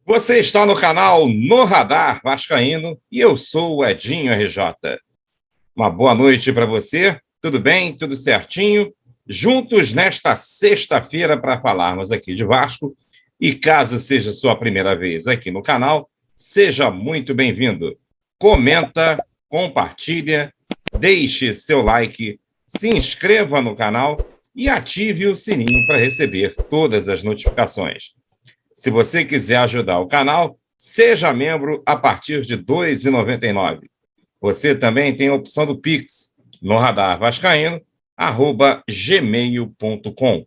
Você está no canal No Radar Vascaíno e eu sou o Edinho RJ. Uma boa noite para você, tudo bem? Tudo certinho? Juntos nesta sexta-feira para falarmos aqui de Vasco. E caso seja sua primeira vez aqui no canal, seja muito bem-vindo. Comenta, compartilha, deixe seu like, se inscreva no canal e ative o sininho para receber todas as notificações. Se você quiser ajudar o canal, seja membro a partir de R$ 2,99. Você também tem a opção do Pix, no radarvascaíno@gmail.com.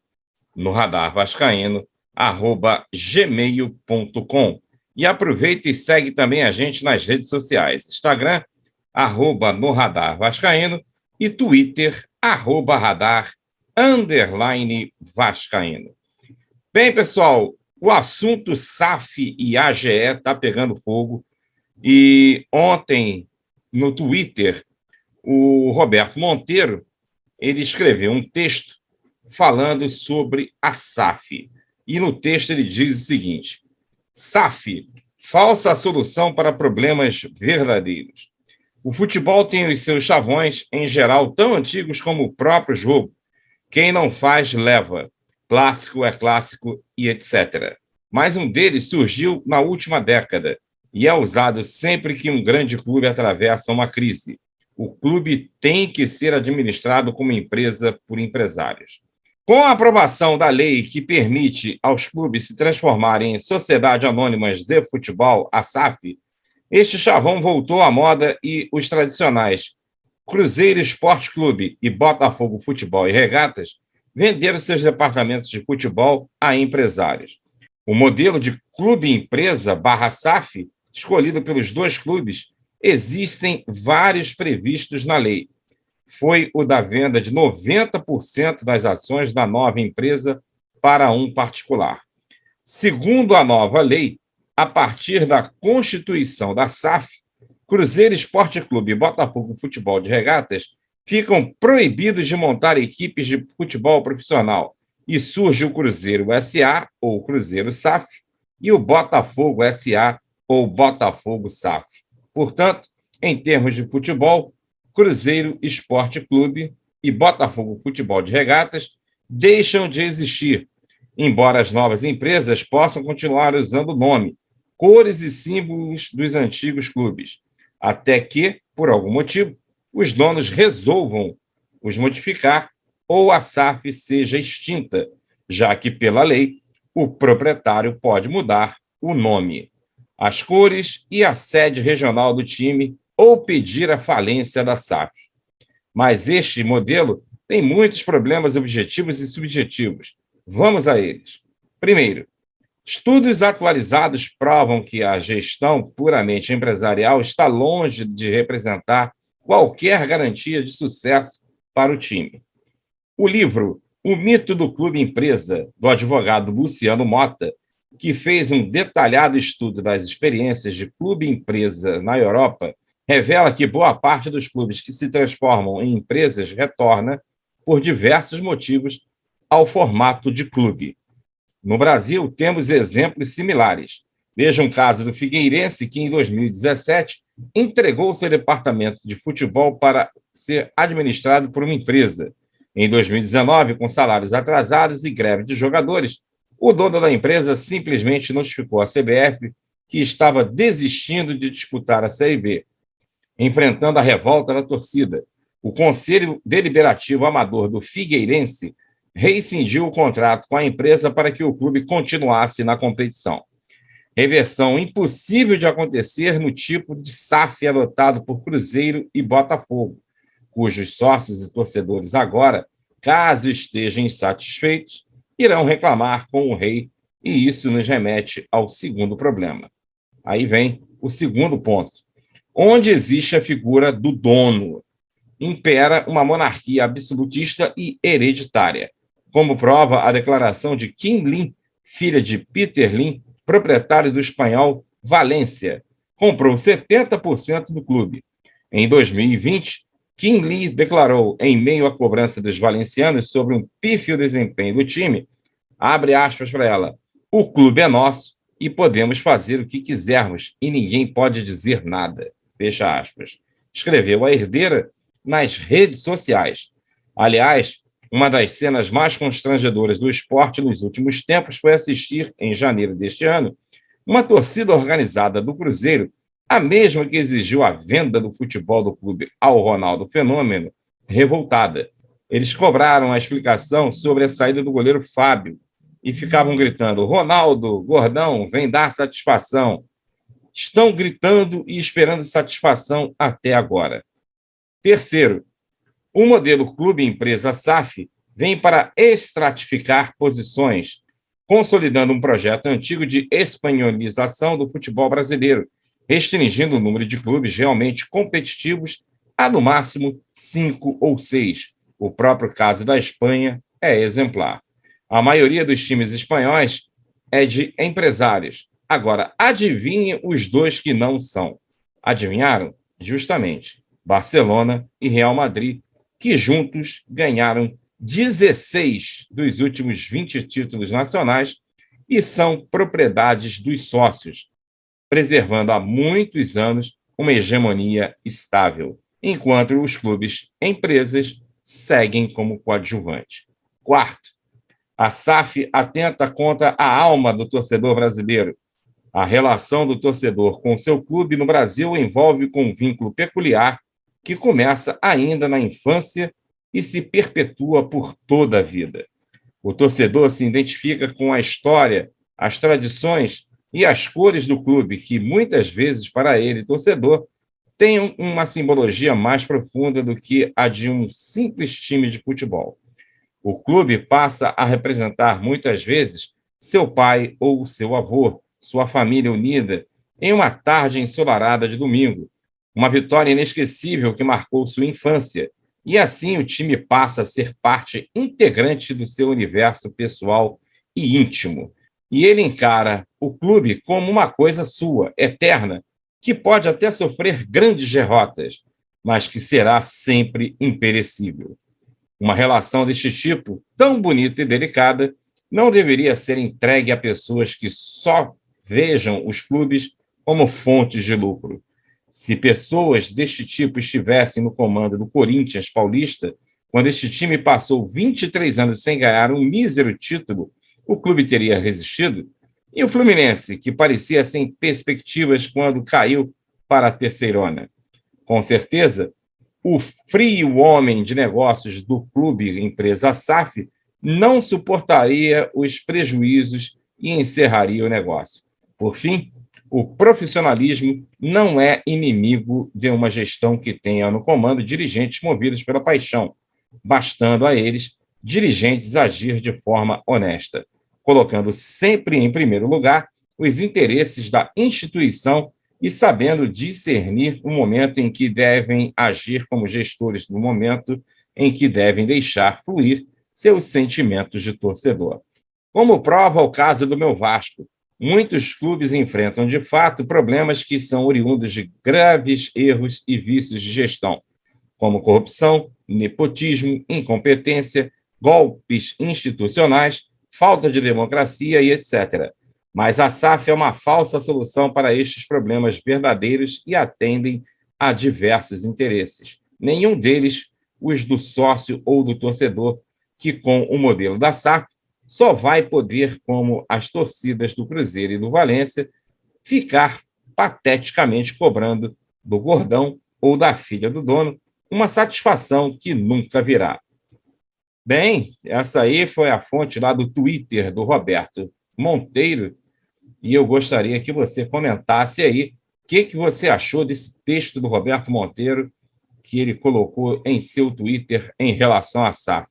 No radarvascaíno@gmail.com. E aproveita e segue também a gente nas redes sociais. Instagram, no Radar Vascaíno e Twitter, @radar_vascaíno. Bem, pessoal, o assunto SAF e AGE está pegando fogo e ontem, no Twitter, o Roberto Monteiro ele escreveu um texto falando sobre a SAF. E no texto ele diz o seguinte: SAF, falsa solução para problemas verdadeiros. O futebol tem os seus chavões, em geral, tão antigos como o próprio jogo. Quem não faz, leva. Clássico é clássico e etc. Mas um deles surgiu na última década e é usado sempre que um grande clube atravessa uma crise. O clube tem que ser administrado como empresa por empresários. Com a aprovação da lei que permite aos clubes se transformarem em sociedades anônimas de futebol, a SAF, este chavão voltou à moda e os tradicionais Cruzeiro Esporte Clube e Botafogo Futebol e Regatas venderam seus departamentos de futebol a empresários. O modelo de clube-empresa /SAF, escolhido pelos dois clubes, existem vários previstos na lei. Foi o da venda de 90% das ações da nova empresa para um particular. Segundo a nova lei, a partir da constituição da SAF, Cruzeiro Esporte Clube e Botafogo Futebol de Regatas ficam proibidos de montar equipes de futebol profissional e surge o Cruzeiro SA, ou Cruzeiro SAF, e o Botafogo SA, ou Botafogo SAF. Portanto, em termos de futebol, Cruzeiro Esporte Clube e Botafogo Futebol de Regatas deixam de existir, embora as novas empresas possam continuar usando o nome, cores e símbolos dos antigos clubes, até que, por algum motivo, os donos resolvam os modificar ou a SAF seja extinta, já que, pela lei, o proprietário pode mudar o nome, as cores e a sede regional do time ou pedir a falência da SAF. Mas este modelo tem muitos problemas objetivos e subjetivos. Vamos a eles. Primeiro, estudos atualizados provam que a gestão puramente empresarial está longe de representar qualquer garantia de sucesso para o time. O livro O Mito do Clube Empresa, do advogado Luciano Mota, que fez um detalhado estudo das experiências de clube-empresa na Europa, revela que boa parte dos clubes que se transformam em empresas retorna, por diversos motivos, ao formato de clube. No Brasil, temos exemplos similares. Veja um caso do Figueirense, que em 2017 entregou seu departamento de futebol para ser administrado por uma empresa. Em 2019, com salários atrasados e greve de jogadores, o dono da empresa simplesmente notificou a CBF que estava desistindo de disputar a Série B, enfrentando a revolta da torcida. O Conselho Deliberativo Amador do Figueirense rescindiu o contrato com a empresa para que o clube continuasse na competição. Reversão impossível de acontecer no tipo de SAF adotado por Cruzeiro e Botafogo, cujos sócios e torcedores agora, caso estejam insatisfeitos, irão reclamar com o rei, e isso nos remete ao segundo problema. Aí vem o segundo ponto. Onde existe a figura do dono, impera uma monarquia absolutista e hereditária, como prova a declaração de Kim Lin, filha de Peter Lin, proprietário do espanhol Valência, comprou 70% do clube. Em 2020, Kim Lee declarou, em meio à cobrança dos valencianos sobre um pífio desempenho do time, abre aspas para ela, o clube é nosso, e podemos fazer o que quisermos e ninguém pode dizer nada. Fecha aspas. Escreveu a herdeira nas redes sociais. Aliás, uma das cenas mais constrangedoras do esporte nos últimos tempos foi assistir, em janeiro deste ano, uma torcida organizada do Cruzeiro, a mesma que exigiu a venda do futebol do clube ao Ronaldo Fenômeno, revoltada. Eles cobraram a explicação sobre a saída do goleiro Fábio e ficavam gritando: Ronaldo, gordão, vem dar satisfação. Estão gritando e esperando satisfação até agora. Terceiro, o modelo clube-empresa SAF vem para estratificar posições, consolidando um projeto antigo de espanholização do futebol brasileiro, restringindo o número de clubes realmente competitivos a, no máximo, 5 ou 6. O próprio caso da Espanha é exemplar. A maioria dos times espanhóis é de empresários. Agora, adivinhe os dois que não são. Adivinharam? Justamente, Barcelona e Real Madrid, que juntos ganharam 16 dos últimos 20 títulos nacionais e são propriedades dos sócios, preservando há muitos anos uma hegemonia estável, enquanto os clubes empresas seguem como coadjuvante. Quarto, a SAF atenta contra a alma do torcedor brasileiro. A relação do torcedor com seu clube no Brasil envolve com um vínculo peculiar que começa ainda na infância e se perpetua por toda a vida. O torcedor se identifica com a história, as tradições e as cores do clube, que muitas vezes, para ele, torcedor, tem uma simbologia mais profunda do que a de um simples time de futebol. O clube passa a representar, muitas vezes, seu pai ou seu avô, sua família unida, em uma tarde ensolarada de domingo. Uma vitória inesquecível que marcou sua infância, e assim o time passa a ser parte integrante do seu universo pessoal e íntimo. E ele encara o clube como uma coisa sua, eterna, que pode até sofrer grandes derrotas, mas que será sempre imperecível. Uma relação deste tipo, tão bonita e delicada, não deveria ser entregue a pessoas que só vejam os clubes como fontes de lucro. Se pessoas deste tipo estivessem no comando do Corinthians paulista, quando este time passou 23 anos sem ganhar um mísero título, o clube teria resistido? E o Fluminense, que parecia sem perspectivas quando caiu para a terceirona? Com certeza, o frio homem de negócios do clube empresa SAF não suportaria os prejuízos e encerraria o negócio. Por fim, o profissionalismo não é inimigo de uma gestão que tenha no comando dirigentes movidos pela paixão, bastando a eles dirigentes agir de forma honesta, colocando sempre em primeiro lugar os interesses da instituição e sabendo discernir o momento em que devem agir como gestores do momento em que devem deixar fluir seus sentimentos de torcedor. Como prova o caso do meu Vasco, muitos clubes enfrentam, de fato, problemas que são oriundos de graves erros e vícios de gestão, como corrupção, nepotismo, incompetência, golpes institucionais, falta de democracia e etc. Mas a SAF é uma falsa solução para estes problemas verdadeiros e atendem a diversos interesses. Nenhum deles os do sócio ou do torcedor, que com o modelo da SAF só vai poder, como as torcidas do Cruzeiro e do Valência, ficar pateticamente cobrando do gordão ou da filha do dono uma satisfação que nunca virá. Bem, essa aí foi a fonte lá do Twitter do Roberto Monteiro, e eu gostaria que você comentasse aí o que você achou desse texto do Roberto Monteiro que ele colocou em seu Twitter em relação à SAF.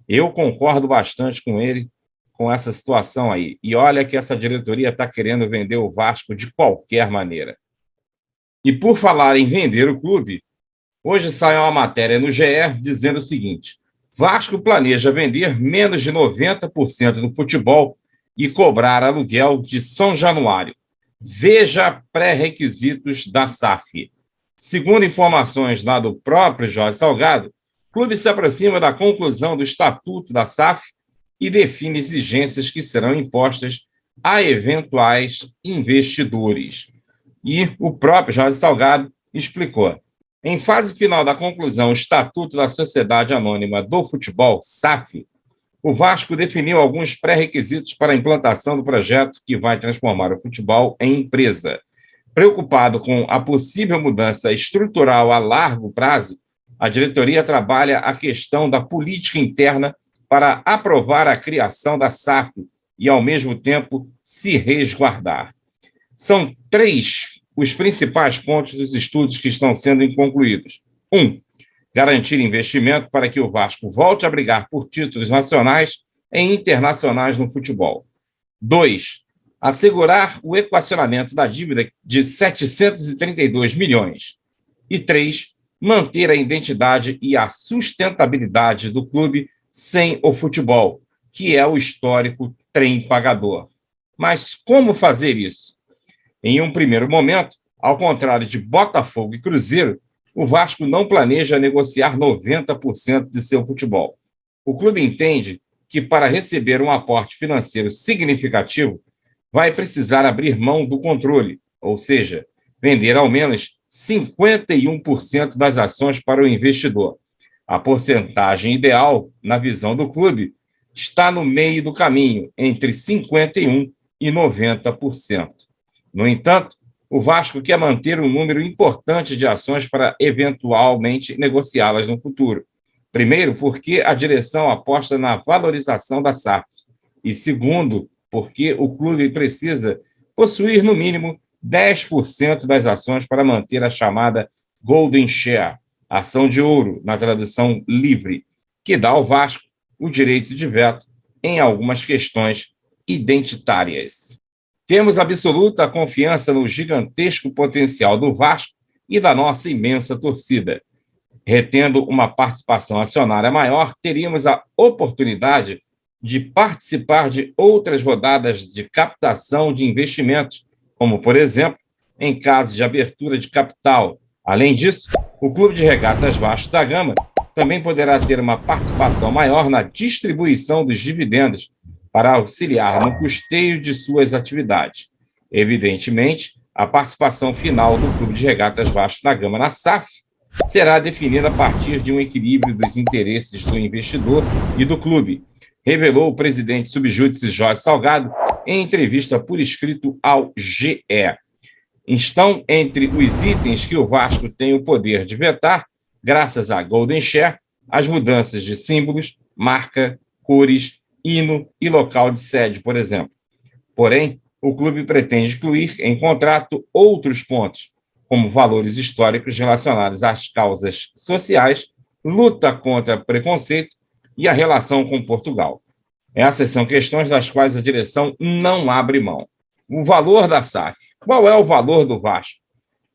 Eu concordo bastante com ele, com essa situação aí. E olha que essa diretoria está querendo vender o Vasco de qualquer maneira. E por falar em vender o clube, hoje saiu uma matéria no GE dizendo o seguinte: Vasco planeja vender menos de 90% do futebol e cobrar aluguel de São Januário. Veja pré-requisitos da SAF. Segundo informações lá do próprio Jorge Salgado, o clube se aproxima da conclusão do estatuto da SAF e define exigências que serão impostas a eventuais investidores. E o próprio Jorge Salgado explicou. Em fase final da conclusão, o Estatuto da Sociedade Anônima do Futebol, SAF, o Vasco definiu alguns pré-requisitos para a implantação do projeto que vai transformar o futebol em empresa. Preocupado com a possível mudança estrutural a largo prazo, a diretoria trabalha a questão da política interna para aprovar a criação da SAF e, ao mesmo tempo, se resguardar. São 3 os principais pontos dos estudos que estão sendo concluídos. 1. Garantir investimento para que o Vasco volte a brigar por títulos nacionais e internacionais no futebol. 2. Assegurar o equacionamento da dívida de 732 milhões. E 3. Manter a identidade e a sustentabilidade do clube sem o futebol, que é o histórico trem pagador. Mas como fazer isso? Em um primeiro momento, ao contrário de Botafogo e Cruzeiro, o Vasco não planeja negociar 90% de seu futebol. O clube entende que, para receber um aporte financeiro significativo, vai precisar abrir mão do controle, ou seja, vender ao menos 51% das ações para o investidor. A porcentagem ideal, na visão do clube, está no meio do caminho, entre 51% e 90%. No entanto, o Vasco quer manter um número importante de ações para eventualmente negociá-las no futuro. Primeiro, porque a direção aposta na valorização da SAF. E segundo, porque o clube precisa possuir, no mínimo, 10% das ações para manter a chamada Golden Share, ação de ouro, na tradução livre, que dá ao Vasco o direito de veto em algumas questões identitárias. Temos absoluta confiança no gigantesco potencial do Vasco e da nossa imensa torcida. Retendo uma participação acionária maior, teríamos a oportunidade de participar de outras rodadas de captação de investimentos, como, por exemplo, em caso de abertura de capital. Além disso, o Clube de Regatas Vasco da Gama também poderá ter uma participação maior na distribuição dos dividendos, para auxiliar no custeio de suas atividades. Evidentemente, a participação final do Clube de Regatas Vasco da Gama na SAF será definida a partir de um equilíbrio dos interesses do investidor e do clube, revelou o presidente subjúdice Jorge Salgado em entrevista por escrito ao GE. Estão entre os itens que o Vasco tem o poder de vetar, graças à Golden Share, as mudanças de símbolos, marca, cores, hino e local de sede, por exemplo. Porém, o clube pretende incluir em contrato outros pontos, como valores históricos relacionados às causas sociais, luta contra preconceito e a relação com Portugal. Essas são questões das quais a direção não abre mão. O valor da SAF. Qual é o valor do Vasco?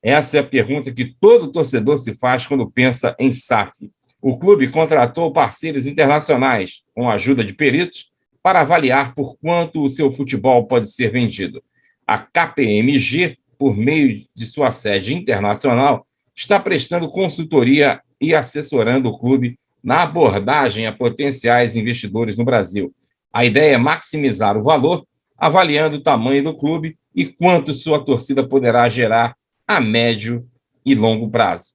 Essa é a pergunta que todo torcedor se faz quando pensa em SAF. O clube contratou parceiros internacionais, com a ajuda de peritos, para avaliar por quanto o seu futebol pode ser vendido. A KPMG, por meio de sua sede internacional, está prestando consultoria e assessorando o clube na abordagem a potenciais investidores no Brasil. A ideia é maximizar o valor, avaliando o tamanho do clube e quanto sua torcida poderá gerar a médio e longo prazo.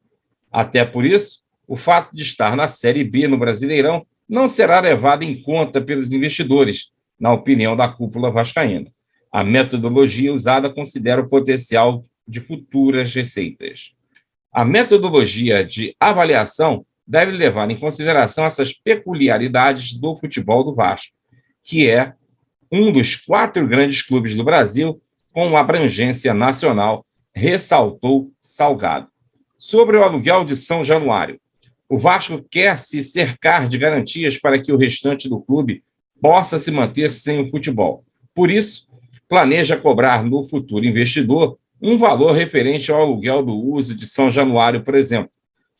Até por isso, o fato de estar na Série B no Brasileirão não será levado em conta pelos investidores, na opinião da cúpula vascaína. A metodologia usada considera o potencial de futuras receitas. A metodologia de avaliação deve levar em consideração essas peculiaridades do futebol do Vasco, que é um dos 4 grandes clubes do Brasil com abrangência nacional, ressaltou Salgado. Sobre o aluguel de São Januário, o Vasco quer se cercar de garantias para que o restante do clube possa se manter sem o futebol. Por isso, planeja cobrar no futuro investidor um valor referente ao aluguel do uso de São Januário, por exemplo.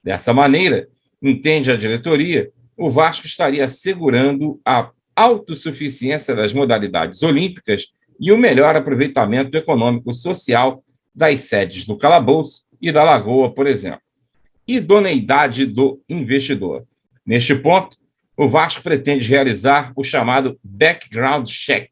Dessa maneira, entende a diretoria, o Vasco estaria assegurando a autossuficiência das modalidades olímpicas e o melhor aproveitamento econômico-social das sedes do Calabouço e da Lagoa, por exemplo. Idoneidade do investidor. Neste ponto, o Vasco pretende realizar o chamado background check,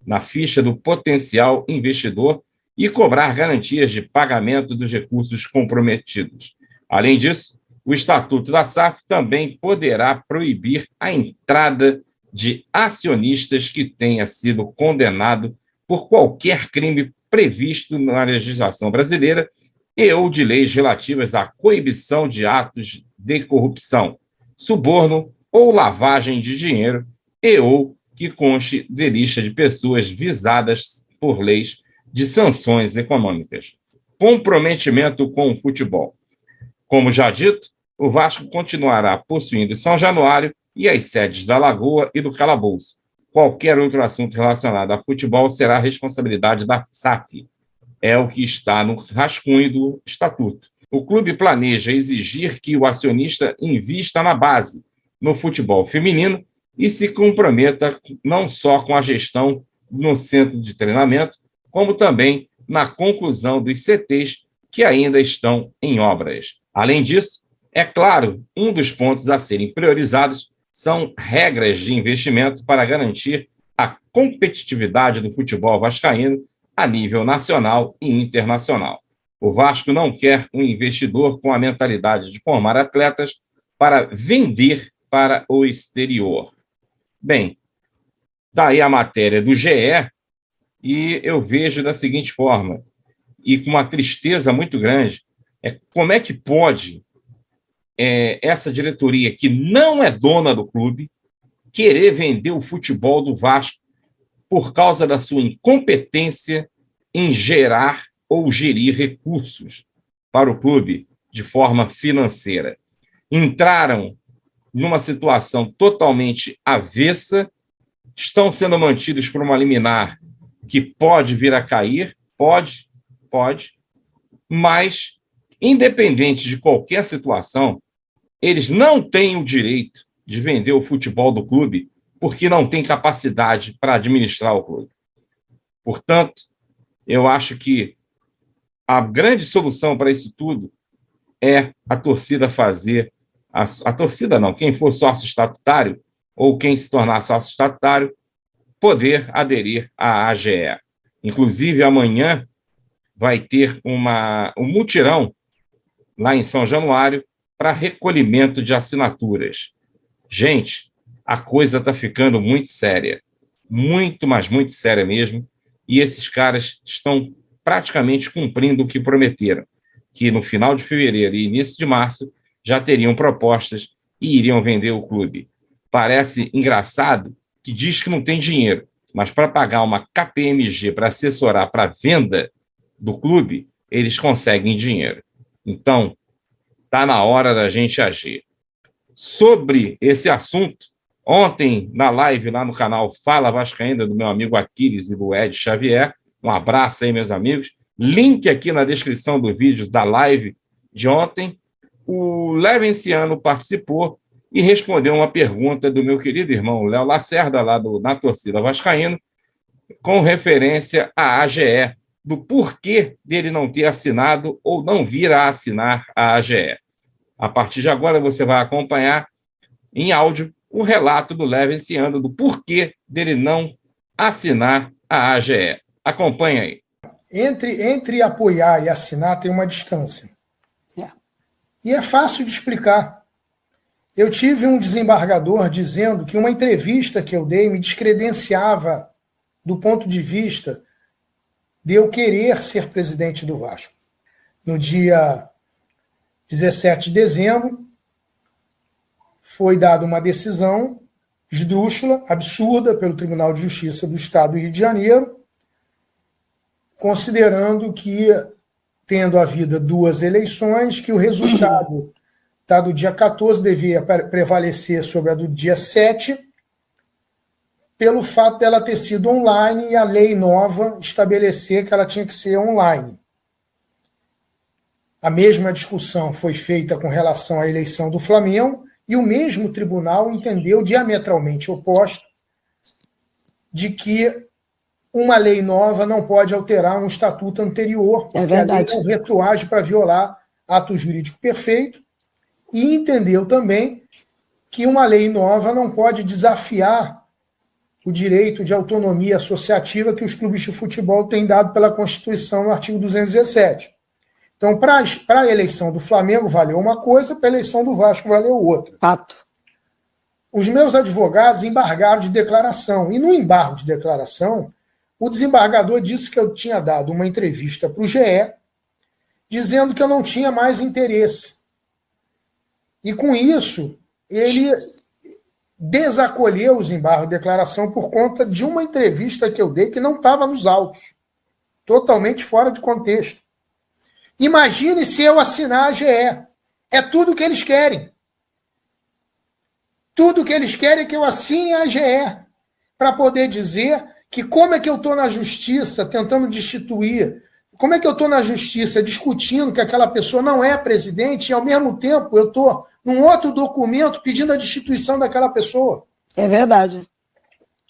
na ficha do potencial investidor e cobrar garantias de pagamento dos recursos comprometidos. Além disso, o Estatuto da SAF também poderá proibir a entrada de acionistas que tenha sido condenado por qualquer crime previsto na legislação brasileira e ou de leis relativas à coibição de atos de corrupção, suborno ou lavagem de dinheiro e ou que conste de lista de pessoas visadas por leis de sanções econômicas. Comprometimento com o futebol. Como já dito, o Vasco continuará possuindo São Januário e as sedes da Lagoa e do Calabouço. Qualquer outro assunto relacionado a futebol será responsabilidade da SAF. É o que está no rascunho do estatuto. O clube planeja exigir que o acionista invista na base, no futebol feminino, e se comprometa não só com a gestão no centro de treinamento, como também na conclusão dos CTs que ainda estão em obras. Além disso, é claro, um dos pontos a serem priorizados são regras de investimento para garantir a competitividade do futebol vascaíno a nível nacional e internacional. O Vasco não quer um investidor com a mentalidade de formar atletas para vender para o exterior. Bem, daí a matéria do GE, e eu vejo da seguinte forma, e com uma tristeza muito grande, como é que pode essa diretoria, que não é dona do clube, querer vender o futebol do Vasco por causa da sua incompetência em gerar ou gerir recursos para o clube de forma financeira. Entraram numa situação totalmente avessa, estão sendo mantidos por uma liminar que pode vir a cair, pode, mas, independente de qualquer situação, eles não têm o direito de vender o futebol do clube porque não têm capacidade para administrar o clube. Portanto, eu acho que a grande solução para isso tudo é a torcida fazer, a torcida não, quem for sócio estatutário ou quem se tornar sócio estatutário, poder aderir à AGE. Inclusive, amanhã vai ter um mutirão lá em São Januário para recolhimento de assinaturas. Gente, a coisa está ficando muito séria, muito, mas muito séria mesmo, e esses caras estão praticamente cumprindo o que prometeram, que no final de fevereiro e início de março já teriam propostas e iriam vender o clube. Parece engraçado que diz que não tem dinheiro, mas para pagar uma KPMG para assessorar para a venda do clube, eles conseguem dinheiro. Então, está na hora da gente agir. Sobre esse assunto, ontem, na live lá no canal Fala Vascaína, do meu amigo Aquiles e do Ed Xavier, um abraço aí, meus amigos, link aqui na descrição do vídeo da live de ontem, o Levenciano participou e respondeu uma pergunta do meu querido irmão Léo Lacerda, lá na torcida vascaína, com referência à AGE, do porquê dele não ter assinado ou não vir a assinar a AGE. A partir de agora, você vai acompanhar em áudio o relato do Levenciano do porquê dele não assinar a AGE. Acompanhe aí. Entre apoiar e assinar tem uma distância. E é fácil de explicar. Eu tive um desembargador dizendo que uma entrevista que eu dei me descredenciava do ponto de vista de eu querer ser presidente do Vasco. No dia 17 de dezembro, foi dada uma decisão esdrúxula, absurda, pelo Tribunal de Justiça do Estado do Rio de Janeiro, considerando que, tendo havido duas eleições, que o resultado da do dia 14 devia prevalecer sobre a do dia 7, pelo fato dela ter sido online e a lei nova estabelecer que ela tinha que ser online. A mesma discussão foi feita com relação à eleição do Flamengo e o mesmo tribunal entendeu diametralmente oposto de que uma lei nova não pode alterar um estatuto anterior, porque a lei não retroage para violar ato jurídico perfeito, e entendeu também que uma lei nova não pode desafiar o direito de autonomia associativa que os clubes de futebol têm dado pela Constituição no artigo 217. Então, para a eleição do Flamengo valeu uma coisa, para a eleição do Vasco valeu outra. Fato. Os meus advogados embargaram de declaração. E no embargo de declaração, o desembargador disse que eu tinha dado uma entrevista para o GE, dizendo que eu não tinha mais interesse. E com isso, ele desacolheu os embargos de declaração por conta de uma entrevista que eu dei que não estava nos autos. Totalmente fora de contexto. Imagine se eu assinar a GE. É tudo que eles querem. Tudo que eles querem é que eu assine a GE para poder dizer que como é que eu estou na justiça tentando destituir, como é que eu estou na justiça discutindo que aquela pessoa não é presidente e, ao mesmo tempo, eu estou num outro documento pedindo a destituição daquela pessoa. É verdade.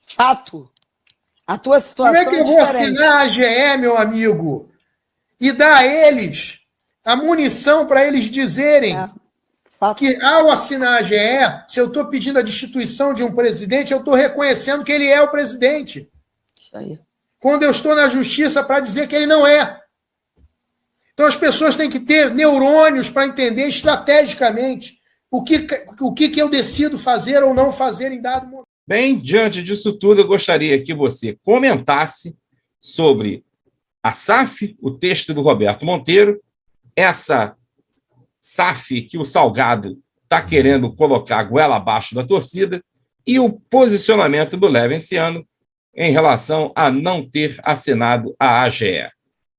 Fato. A tua situação como é que eu vou assinar a GE, meu amigo, e dar a eles a munição para eles dizerem que, ao assinar a GE, se eu estou pedindo a destituição de um presidente, eu estou reconhecendo que ele é o presidente. Isso aí. Quando eu estou na justiça para dizer que ele não é. Então as pessoas têm que ter neurônios para entender estrategicamente o que eu decido fazer ou não fazer em dado momento. Bem, diante disso tudo, eu gostaria que você comentasse sobre a SAF, o texto do Roberto Monteiro, essa SAF que o Salgado está querendo colocar a goela abaixo da torcida e o posicionamento do Levenciano em relação a não ter assinado a AGE.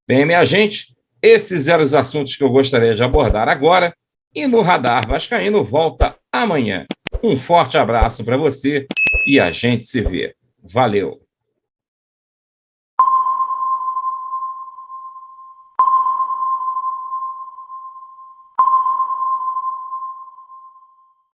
Bem, minha gente, esses eram os assuntos que eu gostaria de abordar agora e no Radar Vascaíno volta amanhã. Um forte abraço para você e a gente se vê. Valeu!